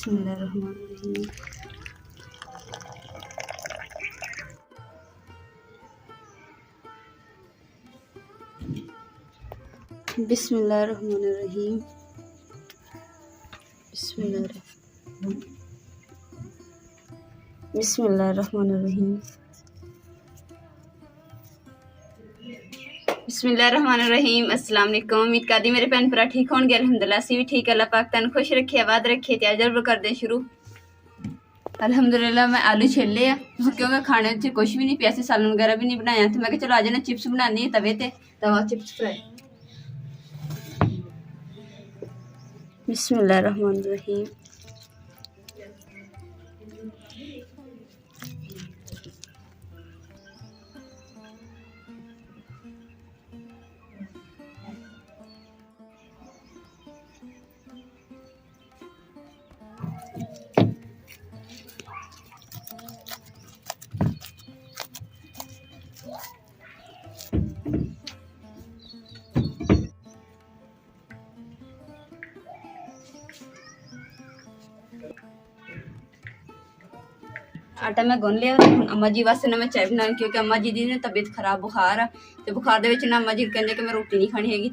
बिस्मिल्लाहिर्रहमानिर्रहीम। बिस्मिल्लाहिर्रहमानिर्रहीम। बिस्मिल्लाहिर्रहमानिर्रहीम। बिस्मिल्लाहिर्रहमानिर्रहीम। अस्सलाम वालेकुम। उम्मीद करदी मेरे भैन भरा ठीक होणगे। अल्हम्दुलिल्लाह असीं भी ठीक। अल्लाह पाक तन खुश रखे, आबाद रखे। ते अज कर दे शुरू। अल्हम्दुलिल्लाह मैं आलू छिले आ क्योंकि खाने च कुछ भी नहीं पिया सी, सालन वगैरह भी नहीं बनाया। तो मैं कहा चलो अज ना चिप्स बनानी है तवे ते, तवा चिप्स फ्राई। बिस्मिल्लाहिर्रहमानिर्रहीम। आटा मैं गुन लिया। अम्मा जी वास्ते ना मैं चाय बना, क्योंकि अम्मा जी दी ना तबीयत खराब, बुखार आ। ते बुखार दे विच ना अम्मा जी कहंदे कि मैं रोटी नहीं खानी हैगी।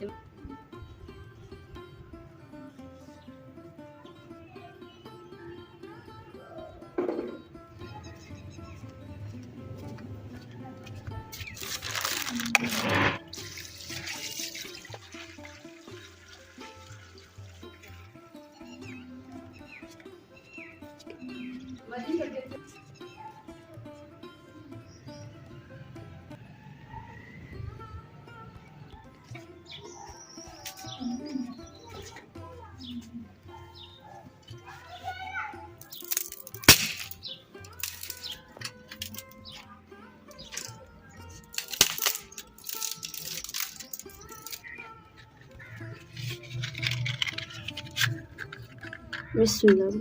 बिस्मिल्लाह।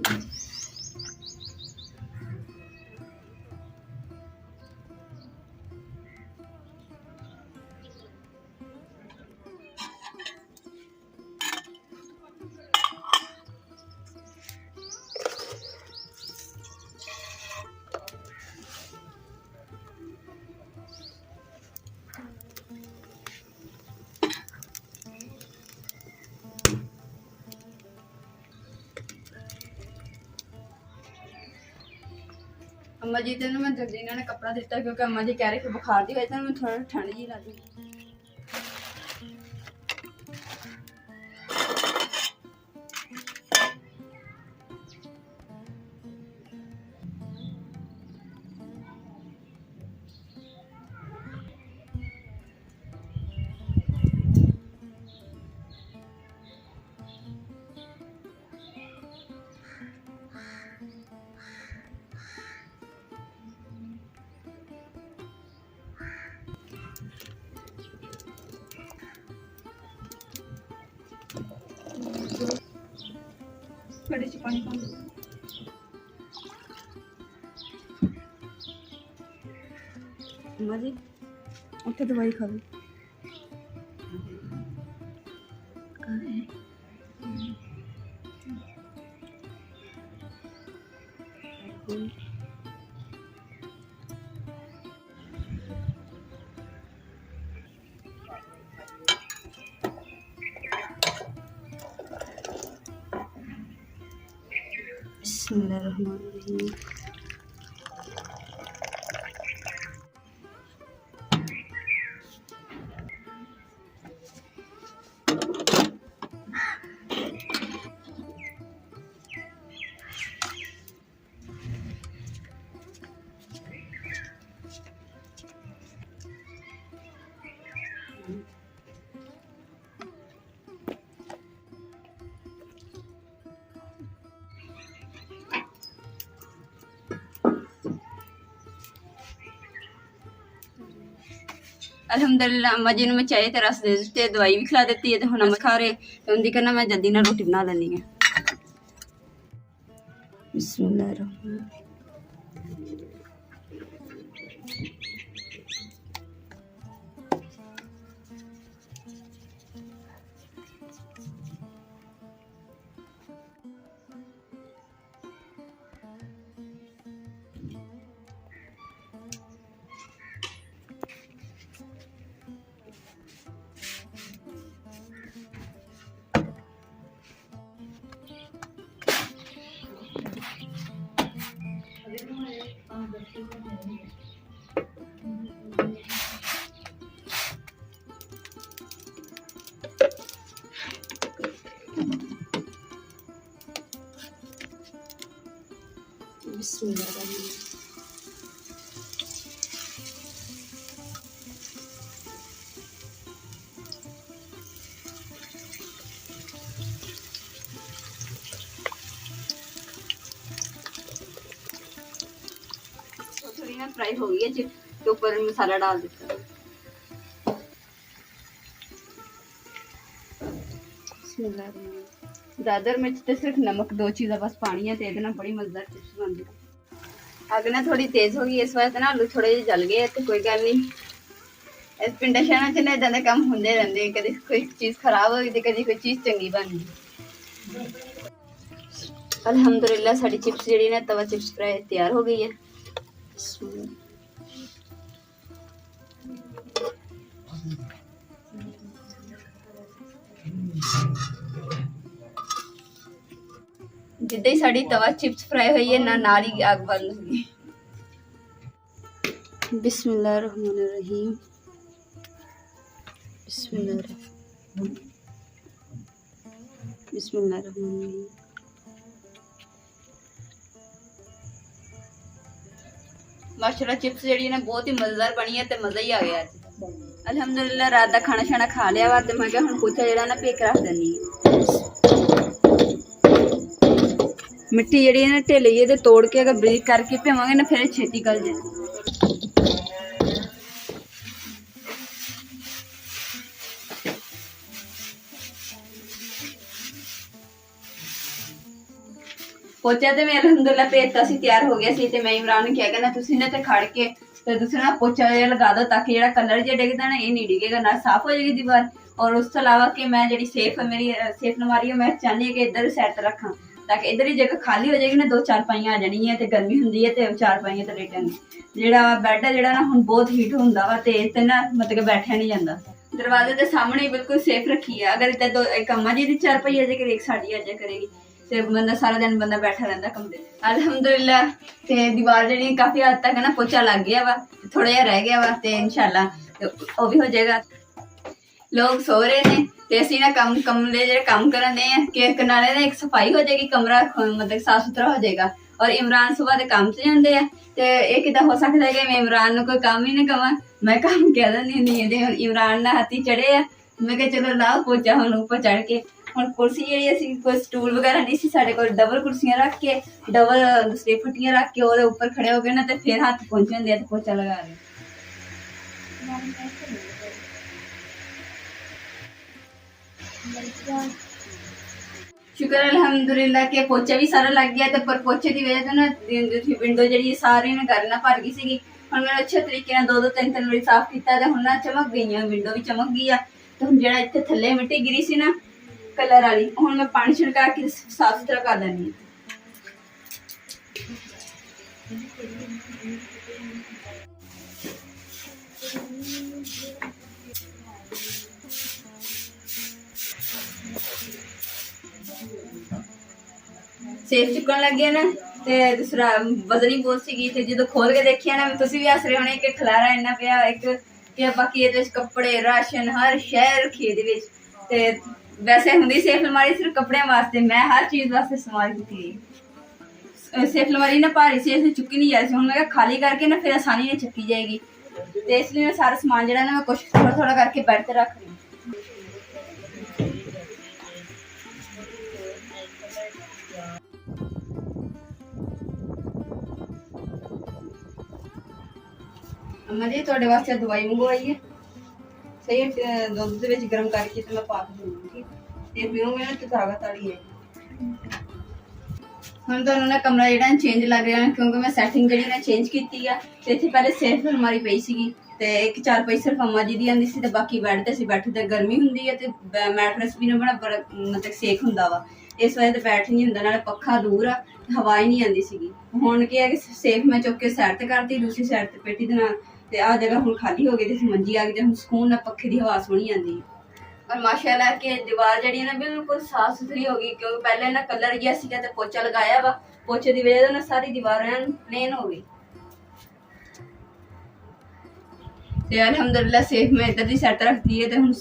अम्मा जी तेन मैं जल्दी इन्होंने कपड़ा दिता, क्योंकि अम्मा जी कह रहे कि बुखार की वजह से मैं थोड़ा ठंड जी लगी। बड़े च पानी पा अम्मा जी उठे दवाई खा लो। बिस्मिल्लाहिर्रहमानिर्रहीम। अल्हम्दुलिल्लाह अम्मा जी ने मैं चाय ते रस दे दिते, दवाई भी खिला दी है। तो हुण अम्मा खा रहे, तो उनकी कहना मैं जल्दी ना रोटी बना लैनी है। बिस्मिल्लाहिर्रहमानिर्रहीम। थोड़ी ना फ्राई हो गई है चिप्स के ऊपर मसाला डाल देता हूँ। ज़्यादा मिर्च तो सिर्फ नमक, 2 चीज़ा बस पानी है, तो बड़ी मजेदार चिप्स बनती है। अग ना थोड़ी तेज हो गई इस वजह ना आलू थोड़े जे जल गए, तो कोई गल नहीं। इस पिंडा शहर च ना इदा के काम होंदे रहंदे, कभी कोई चीज़ खराब हो गई, कभी कोई चीज़ चंगी बन गई। अल्हम्दुलिल्लाह साड़ी चिप्स जी ना तवा चिप्स फ्राई तैयार हो गई है। जिद्दां ही साड़ी तवा चिप्स फ्राई हुई है ना नाल ही आग बंद हो गई। बिस्मिल्लाहिर्रहमानिर्रहीम। बिस्मिल्लाहिर्रहमानिर्रहीम। माशाल्लाह चिप्स जी ने बहुत ही मजेदार बनी है, तो मज़ा ही आ गया। अल्हम्दुलिल्लाह रात का खाना शाना खा लिया वा, तो मैं क्या हुण पोचा जड़ा ना पेक रख देनी। मिट्टी जी ना ढिल्ली है, तो तोड़ के अगर ब्रीक करके भेवांगे ना फिर छेती गल जाए। पोचा तो मैं अल्हम्दुलिल्लाह भेजता सी, तैयार हो गया सी, ते मैं इमरान ने क्या कहना तुसी ने ते खड़ के ते दूसरा ना पोचा लगा दो, ताकि जेड़ा कलर जो डिगदा ना ये नहीं डिगेगा, ना साफ हो जाएगी दीवार। और उस तो अलावा कि मैं जी सेफ है मेरी सेफ अलमारी है, मैं चाहनी है कि इधर सैट रखा, ताकि इधर ही जगह खाली हो जाएगी ना, 2 चारपाइयां आ जानी है, तो गर्मी होंगी है, तो चारपाइयां तो लेटांगे। जेड़ा बैड है जेड़ा ना हुण बहुत हीट होंदा वा, ते इस ते ना मतलब बैठा नहीं जांदा। दरवाजे के सामने बिल्कुल सेफ रखी है। अगर इधर 2 एक अम्मा जी दी चारपाई आ जाए, एक साड़ी आ जाए करेगी, ते बंदा सारा दिन बंदा बैठा रहता कमरे। अल्हम्दुलिल्लाह ते दीवार जी काफी हद तक ना पोचा लग गया वा, थोड़ा जिहा रह गया वा, ते इंशाल्लाह वो भी हो जाएगा। लोग सो रहे ने, ते असीं ना कमरे जेह्ड़े कम्म करन दे हैं कि नाले ना एक सफाई हो जाएगी, कमरा मतलब साफ सुथरा हो जाएगा। और इमरान सुबह के काम से जाते हैं, तो ये किदा हो सकता है कि मैं इमरान को कोई काम ही ना कवां, मैं काम कह दिंदी हुंदी है। इमरान ना हाथी चढ़े आ, मैं कहा चलो लाओ पोचा हुण ऊपर चढ़ के। हुण कुर्सी जी असीं कोई स्टूल वगैरह नहीं सी साडे कोल, डबल कुर्सियां रख के डबल दूसरी फट्टियां रख के ओहदे ऊपर खड़े हो गए ना, तो फिर हाथ पहुंचे होंदे ते पोचा लगा रहे। शुक्र अल्हम्दुलिल्लाह के पोचा भी सारा लग गया, तो पर पोचे की वजह से ना विंडो जी सारी ने घर ना भर गई सी। हुण मैं अच्छे तरीके नाल 2-2 3-3 बारी साफ किया, तो हुण ना चमक गई, विंडो भी चमक गई। तो हुण जेड़ा इत्थे थल्ले मिट्टी गिरी सी ना कलर वाली, हुण मैं पानी छिड़का के साफ सुथरा कर देनी। सेफ चुकन लग गया ना, ते दूसरा वजन ही बहुत सी, ते जो खोल के देखिया ना तुसी भी हस रहे होने कि खलारा इन्ना पिया, एक कि बाकी ये कपड़े राशन हर शहर रखी है। ते वैसे होंगी सेफ अलमारी सिर्फ कपड़े वास्ते, मैं हर चीज़ वास्ते इस्तेमाल की। सेफ अलमारी ना भारी सी, ऐसे चुकी नहीं जा रही, हूँ मैं खाली करके ना फिर आसानी नहीं चुकी जाएगी, तो इसलिए मैं सारा समान जो ना मैं कुछ थोड़ा थोड़ा करके बेड पर रख रही हूँ। अम्मा जी थोड़े वास्ते दवाई मंगवाई है, सही दुध के गर्म करके तो मैं पा के दूंगी, पीओगे ना तो ताकत वाली है। हम तो उन्होंने कमरा जो चेंज लग रहा है, क्योंकि मैं सैटिंग जी चेंज की है। तो इतने पहले सेफ अलमारी पई सी, तो एक चारपाई सिर्फ अम्मा जी की आती सी, तो बाकी बैड ते बैठे, तो गर्मी होंगी है, तो मैट्रेस भी ना बड़ा मतलब सेक होंदा वा, इस वजह से बैठ नहीं होंदा, नाले पक्खा दूर आ, हवा ही नहीं आती सी। हुण की है कि सेफ मैं चुक के सैड ते करती, दूसरी सैड ते पेटी दे नाल, ते आ जगह हुण खाली हो गई, तो मंजी आ गई, हुण सुकून ना पक्खे की हवा सोहनी आती। और माशाल्लाह के दीवार जी ना बिल्कुल साफ सुथरी हो गई, क्योंकि पहले ना कलर गया सी, तो पोचा लगाया वा, पोचे की वजह से ना सारी दीवार प्लेन हो गई। तो अल्हम्दुलिल्लाह सेफ मैं इधर ही सैट रख दी है, तो हुण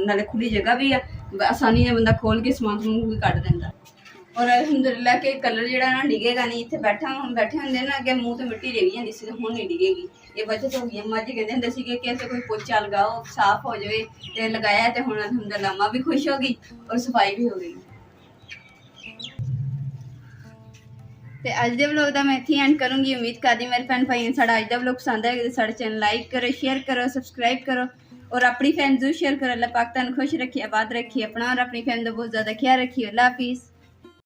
नाले खुली जगह भी है, आसानी से बंदा खोल के समान समून भी कट देंदा। और अलहमदुलिल्लाह के कलर जो ना डिगेगा नहीं। इतने बैठे होंगे ना अगे मूँह तो मिट्टी रही जाती सी, हुण नहीं डिगेगी। ये बचत हो गई। अम्मा जी कहते होंगे सी कि ऐसे कोई पोचा लगाओ साफ हो जाए, तो लगाया तो हुण अलहमदुलिल्लाह अम्मा भी खुश हो गई और सफाई भी हो गई। तो अज के व्लॉग का मैं इत्थे एंड करूँगी। उम्मीद करती मेरे भैन भाई साड़ा अज का व्लॉग पसंद आएगा तो साढ़े चैनल लाइक करो, शेयर करो, सबसक्राइब करो और अपनी फैन जरूर शेयर करो। अल्लाह पाक तुहानू खुश रखिए, आबाद रखिए, अपना और अपनी फैन का बहुत ज़्यादा ख्याल रखिए। अल्लाह हाफिज़।